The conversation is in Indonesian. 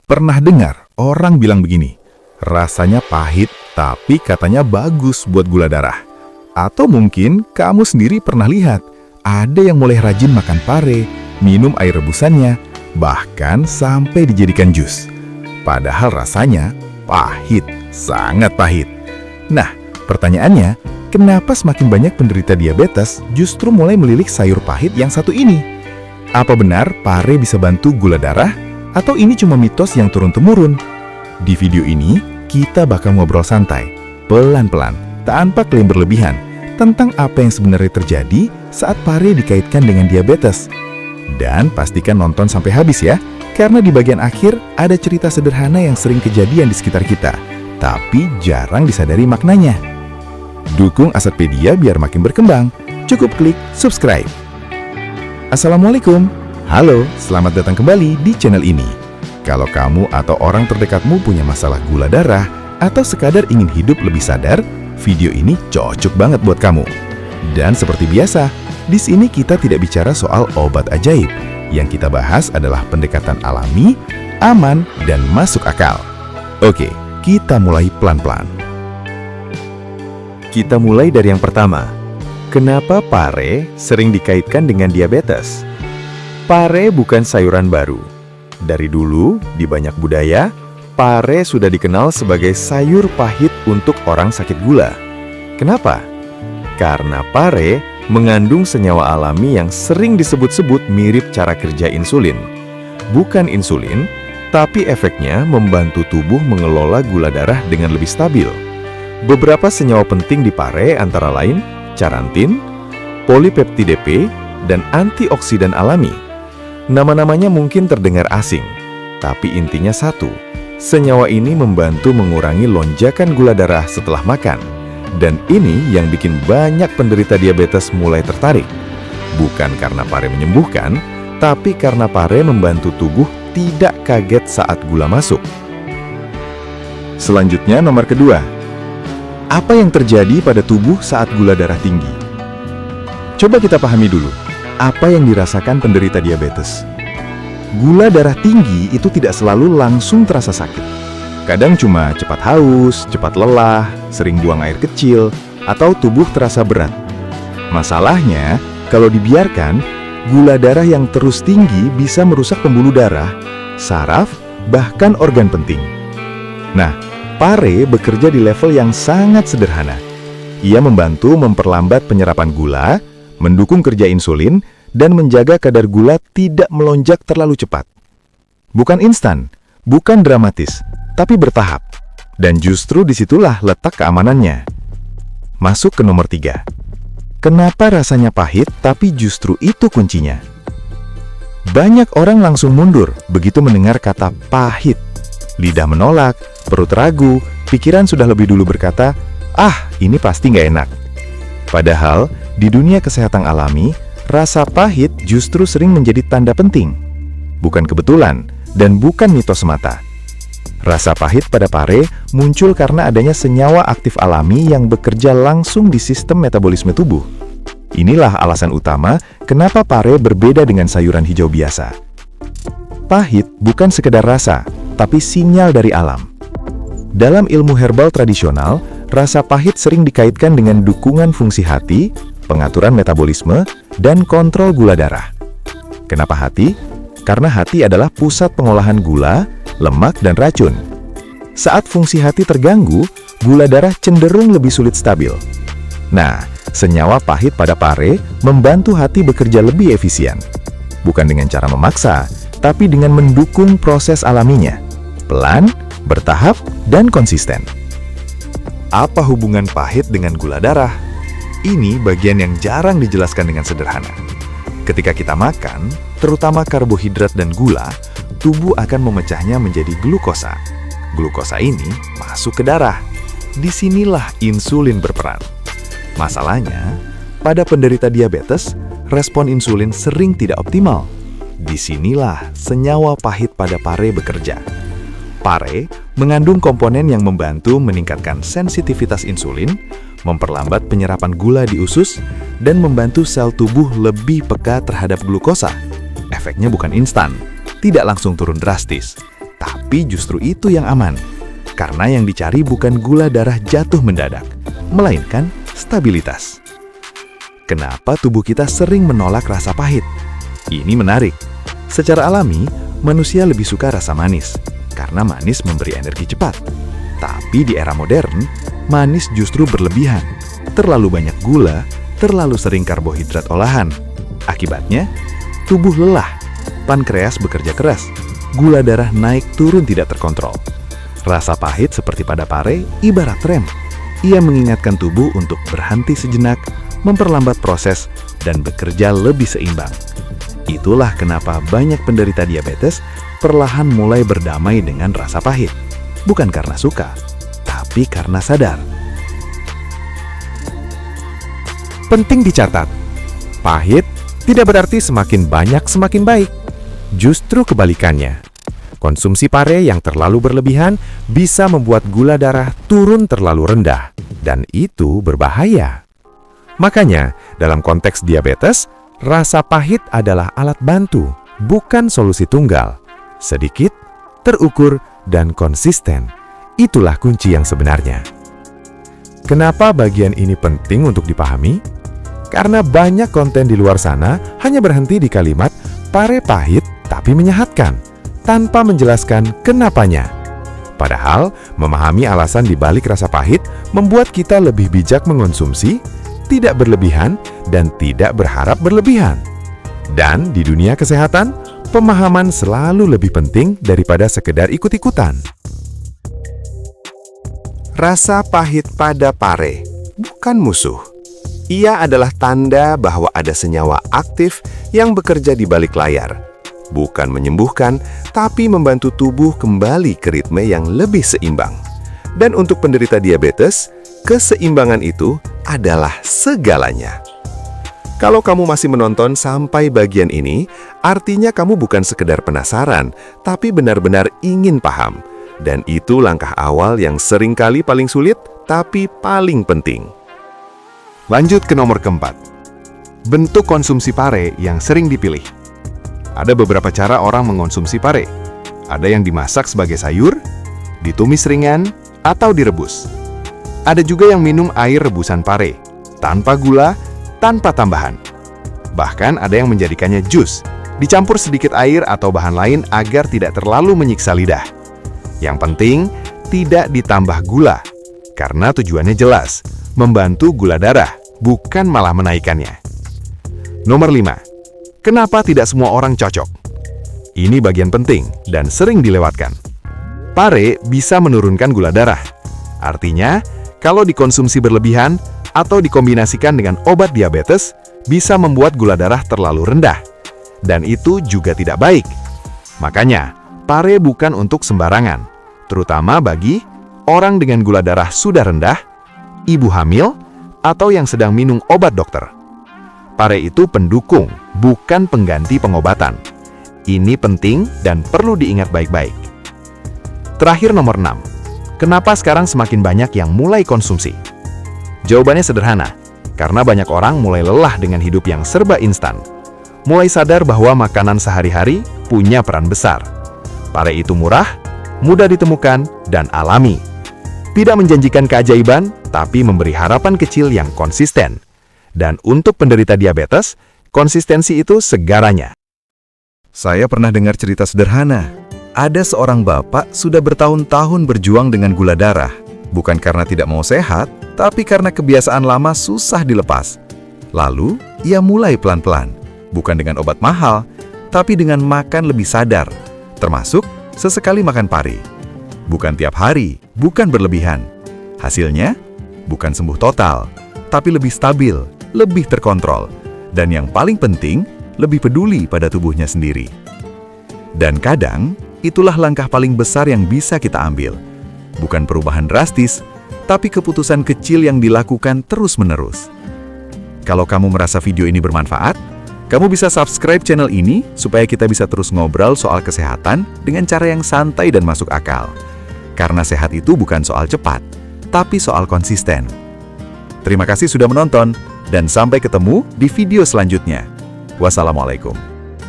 Pernah dengar orang bilang begini, rasanya pahit tapi katanya bagus buat gula darah. Atau mungkin kamu sendiri pernah lihat, ada yang mulai rajin makan pare, minum air rebusannya, bahkan sampai dijadikan jus. Padahal rasanya pahit, sangat pahit. Nah, pertanyaannya, kenapa semakin banyak penderita diabetes justru mulai melilik sayur pahit yang satu ini? Apa benar pare bisa bantu gula darah? Atau ini cuma mitos yang turun-temurun? Di video ini, kita bakal ngobrol santai, pelan-pelan, tanpa klaim berlebihan, tentang apa yang sebenarnya terjadi saat pare dikaitkan dengan diabetes. Dan pastikan nonton sampai habis ya, karena di bagian akhir ada cerita sederhana yang sering kejadian di sekitar kita, tapi jarang disadari maknanya. Dukung Asadpedia biar makin berkembang, cukup klik subscribe. Assalamualaikum. Halo, selamat datang kembali di channel ini. Kalau kamu atau orang terdekatmu punya masalah gula darah atau sekadar ingin hidup lebih sadar, video ini cocok banget buat kamu. Dan seperti biasa, di sini kita tidak bicara soal obat ajaib. Yang kita bahas adalah pendekatan alami, aman, dan masuk akal. Oke, kita mulai pelan-pelan. Kita mulai dari yang pertama. Kenapa pare sering dikaitkan dengan diabetes? Pare bukan sayuran baru. Dari dulu, di banyak budaya, pare sudah dikenal sebagai sayur pahit untuk orang sakit gula. Kenapa? Karena pare mengandung senyawa alami yang sering disebut-sebut mirip cara kerja insulin. Bukan insulin, tapi efeknya membantu tubuh mengelola gula darah dengan lebih stabil. Beberapa senyawa penting di pare antara lain charantin, polipeptide P, dan antioksidan alami. Nama-namanya mungkin terdengar asing, tapi intinya satu, senyawa ini membantu mengurangi lonjakan gula darah setelah makan. Dan ini yang bikin banyak penderita diabetes mulai tertarik. Bukan karena pare menyembuhkan, tapi karena pare membantu tubuh tidak kaget saat gula masuk. Selanjutnya nomor kedua, apa yang terjadi pada tubuh saat gula darah tinggi? Coba kita pahami dulu. Apa yang dirasakan penderita diabetes? Gula darah tinggi itu tidak selalu langsung terasa sakit. Kadang cuma cepat haus, cepat lelah, sering buang air kecil, atau tubuh terasa berat. Masalahnya, kalau dibiarkan, gula darah yang terus tinggi bisa merusak pembuluh darah, saraf, bahkan organ penting. Nah, pare bekerja di level yang sangat sederhana. Ia membantu memperlambat penyerapan gula, mendukung kerja insulin, dan menjaga kadar gula tidak melonjak terlalu cepat. Bukan instan, bukan dramatis, tapi bertahap. Dan justru disitulah letak keamanannya. Masuk ke nomor 3. Kenapa rasanya pahit, tapi justru itu kuncinya? Banyak orang langsung mundur begitu mendengar kata pahit. Lidah menolak, perut ragu, pikiran sudah lebih dulu berkata, "Ah, ini pasti nggak enak." Padahal, di dunia kesehatan alami, rasa pahit justru sering menjadi tanda penting. Bukan kebetulan, dan bukan mitos semata. Rasa pahit pada pare muncul karena adanya senyawa aktif alami yang bekerja langsung di sistem metabolisme tubuh. Inilah alasan utama kenapa pare berbeda dengan sayuran hijau biasa. Pahit bukan sekedar rasa, tapi sinyal dari alam. Dalam ilmu herbal tradisional, rasa pahit sering dikaitkan dengan dukungan fungsi hati, pengaturan metabolisme, dan kontrol gula darah. Kenapa hati? Karena hati adalah pusat pengolahan gula, lemak, dan racun. Saat fungsi hati terganggu, gula darah cenderung lebih sulit stabil. Nah, senyawa pahit pada pare membantu hati bekerja lebih efisien. Bukan dengan cara memaksa, tapi dengan mendukung proses alaminya. Pelan, bertahap, dan konsisten. Apa hubungan pahit dengan gula darah? Ini bagian yang jarang dijelaskan dengan sederhana. Ketika kita makan, terutama karbohidrat dan gula, tubuh akan memecahnya menjadi glukosa. Glukosa ini masuk ke darah. Disinilah insulin berperan. Masalahnya, pada penderita diabetes, respon insulin sering tidak optimal. Disinilah senyawa pahit pada pare bekerja. Pare mengandung komponen yang membantu meningkatkan sensitivitas insulin, memperlambat penyerapan gula di usus, dan membantu sel tubuh lebih peka terhadap glukosa. Efeknya bukan instan, tidak langsung turun drastis, tapi Tapi justru itu yang aman. Karena yang dicari bukan gula darah jatuh mendadak, melainkan stabilitas. Kenapa tubuh kita sering menolak rasa pahit? Ini menarik. Secara alami, manusia lebih suka rasa manis, karena manis memberi energi cepat. Tapi di era modern, manis justru berlebihan. Terlalu banyak gula, terlalu sering karbohidrat olahan. Akibatnya, tubuh lelah, pankreas bekerja keras, gula darah naik turun tidak terkontrol. Rasa pahit seperti pada pare ibarat rem. Ia mengingatkan tubuh untuk berhenti sejenak, memperlambat proses, dan bekerja lebih seimbang. Itulah kenapa banyak penderita diabetes perlahan mulai berdamai dengan rasa pahit. Bukan karena suka, tapi karena sadar. Penting dicatat, pahit tidak berarti semakin banyak semakin baik. Justru kebalikannya. Konsumsi pare yang terlalu berlebihan bisa membuat gula darah turun terlalu rendah, dan itu berbahaya. Makanya, dalam konteks diabetes, rasa pahit adalah alat bantu, bukan solusi tunggal. Sedikit, terukur, dan konsisten. Itulah kunci yang sebenarnya. Kenapa bagian ini penting untuk dipahami? Karena banyak konten di luar sana hanya berhenti di kalimat pare pahit tapi menyehatkan, tanpa menjelaskan kenapanya. Padahal, memahami alasan di balik rasa pahit membuat kita lebih bijak mengonsumsi, tidak berlebihan, dan tidak berharap berlebihan. Dan di dunia kesehatan, pemahaman selalu lebih penting daripada sekedar ikut-ikutan. Rasa pahit pada pare bukan musuh. Ia adalah tanda bahwa ada senyawa aktif yang bekerja di balik layar. Bukan menyembuhkan, tapi membantu tubuh kembali ke ritme yang lebih seimbang. Dan untuk penderita diabetes, keseimbangan itu adalah segalanya. Kalau kamu masih menonton sampai bagian ini, artinya kamu bukan sekedar penasaran, tapi benar-benar ingin paham. Dan itu langkah awal yang seringkali paling sulit, tapi paling penting. Lanjut ke nomor keempat. Bentuk konsumsi pare yang sering dipilih. Ada beberapa cara orang mengonsumsi pare. Ada yang dimasak sebagai sayur, ditumis ringan, atau direbus. Ada juga yang minum air rebusan pare, tanpa gula, tanpa tambahan. Bahkan ada yang menjadikannya jus, dicampur sedikit air atau bahan lain agar tidak terlalu menyiksa lidah. Yang penting, tidak ditambah gula, karena tujuannya jelas, membantu gula darah, bukan malah menaikkannya. Nomor 5. Kenapa tidak semua orang cocok? Ini bagian penting dan sering dilewatkan. Pare bisa menurunkan gula darah. Artinya, kalau dikonsumsi berlebihan atau dikombinasikan dengan obat diabetes, bisa membuat gula darah terlalu rendah. Dan itu juga tidak baik. Makanya, pare bukan untuk sembarangan, terutama bagi orang dengan gula darah sudah rendah, ibu hamil, atau yang sedang minum obat dokter. Pare itu pendukung, bukan pengganti pengobatan. Ini penting dan perlu diingat baik-baik. Terakhir nomor 6. Kenapa sekarang semakin banyak yang mulai konsumsi? Jawabannya sederhana, karena banyak orang mulai lelah dengan hidup yang serba instan. Mulai sadar bahwa makanan sehari-hari punya peran besar. Pare itu murah, mudah ditemukan, dan alami. Tidak menjanjikan keajaiban, tapi memberi harapan kecil yang konsisten. Dan untuk penderita diabetes, konsistensi itu segaranya. Saya pernah dengar cerita sederhana. Ada seorang bapak sudah bertahun-tahun berjuang dengan gula darah. Bukan karena tidak mau sehat, tapi karena kebiasaan lama susah dilepas. Lalu, ia mulai pelan-pelan. Bukan dengan obat mahal, tapi dengan makan lebih sadar. Termasuk sesekali makan pare. Bukan tiap hari, bukan berlebihan. Hasilnya, bukan sembuh total, tapi lebih stabil, lebih terkontrol, dan yang paling penting, lebih peduli pada tubuhnya sendiri. Dan kadang, itulah langkah paling besar yang bisa kita ambil. Bukan perubahan drastis, tapi keputusan kecil yang dilakukan terus-menerus. Kalau kamu merasa video ini bermanfaat, kamu bisa subscribe channel ini supaya kita bisa terus ngobrol soal kesehatan dengan cara yang santai dan masuk akal. Karena sehat itu bukan soal cepat, tapi soal konsisten. Terima kasih sudah menonton, dan sampai ketemu di video selanjutnya. Wassalamualaikum.